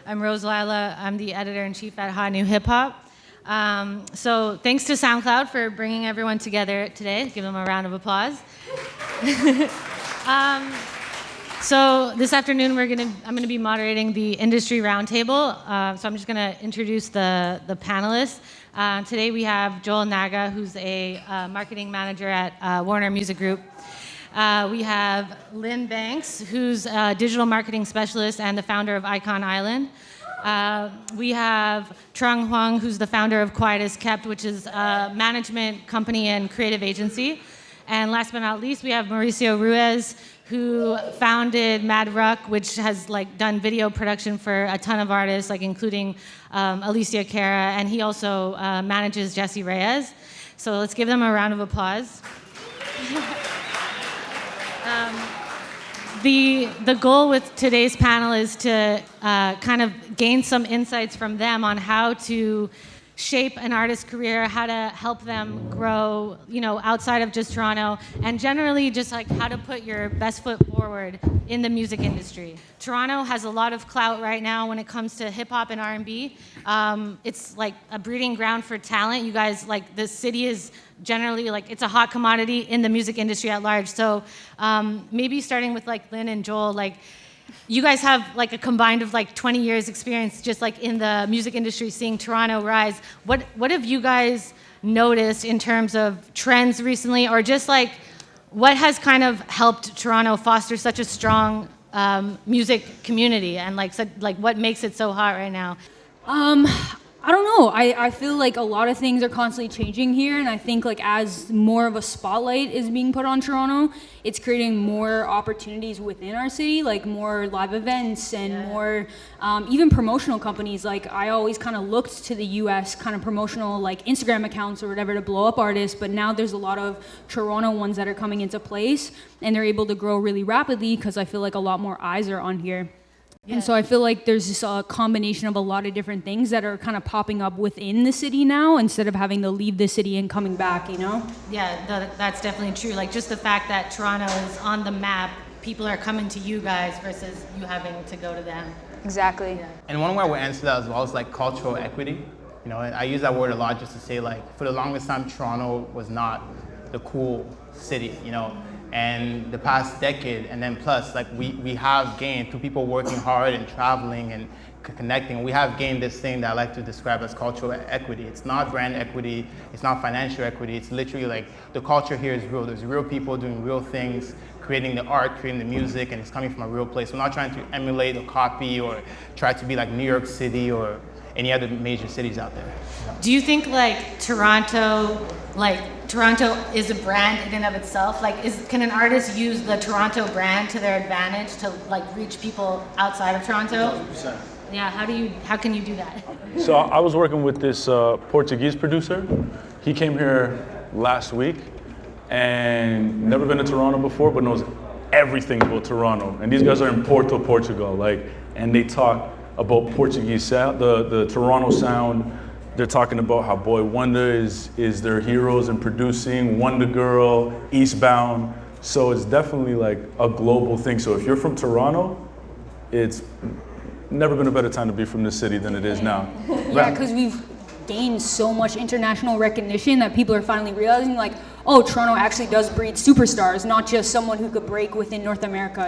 I'm Rose Lilah. I'm the editor-in-chief at HotNewHipHop. So thanks to SoundCloud for bringing everyone together today. Give them a round of applause. So this afternoon, I'm gonna be moderating the industry roundtable. So I'm just gonna introduce the panelists. Today we have Joel Naga, who's a marketing manager at Warner Music Group. We have Lynn Banks, who's a digital marketing specialist and the founder of Icon Island. We have Trung Hoang, who's the founder of Quiet as Kept, which is a management company and creative agency. And last but not least, we have Mauricio Ruiz, who founded Mad Ruck, which has done video production for a ton of artists, including Alicia Cara, and he also manages Jessie Reyez. So let's give them a round of applause. The goal with today's panel is to kind of gain some insights from them on how to shape an artist's career, how to help them grow, outside of just Toronto, and generally just how to put your best foot forward in the music industry. Toronto has a lot of clout right now when it comes to hip hop and R&B. It's like a breeding ground for talent. You guys, the city is generally it's a hot commodity in the music industry at large. So maybe starting with Lynn and Joel, you guys have a combined of 20 years experience just in the music industry, seeing Toronto rise. What have you guys noticed in terms of trends recently, or just what has kind of helped Toronto foster such a strong music community, and what makes it so hot right now? I don't know. I feel like a lot of things are constantly changing here, and I think as more of a spotlight is being put on Toronto, it's creating more opportunities within our city, more live events and more even promotional companies. I always kind of looked to the US kind of promotional Instagram accounts or whatever to blow up artists, but now there's a lot of Toronto ones that are coming into place, and they're able to grow really rapidly because I feel like a lot more eyes are on here. Yeah. And so I feel like there's just a combination of a lot of different things that are kind of popping up within the city now, instead of having to leave the city and coming back, Yeah, that's definitely true. Just the fact that Toronto is on the map, people are coming to you guys versus you having to go to them. Exactly. Yeah. And one way I would answer that as well is cultural equity. I use that word a lot just to say for the longest time, Toronto was not the cool city, And the past decade and then plus, we have gained, through people working hard and traveling and connecting, we have gained this thing that I like to describe as cultural equity. It's not brand equity, it's not financial equity, it's literally the culture here is real. There's real people doing real things, creating the art, creating the music, and it's coming from a real place. We're not trying to emulate or copy or try to be like New York City or any other major cities out there. Do you think Toronto is a brand in and of itself? Can an artist use the Toronto brand to their advantage to reach people outside of Toronto? 100%. Yeah, how can you do that? So I was working with this Portuguese producer. He came here last week and never been to Toronto before, but knows everything about Toronto. And these guys are in Porto, Portugal, and they talk about Portuguese sound, the Toronto sound. They're talking about how Boy Wonder is their heroes in producing, Wonder Girl, Eastbound. So it's definitely a global thing. So if you're from Toronto, it's never been a better time to be from this city than it is now. Yeah, because we've gained so much international recognition that people are finally realizing Toronto actually does breed superstars, not just someone who could break within North America,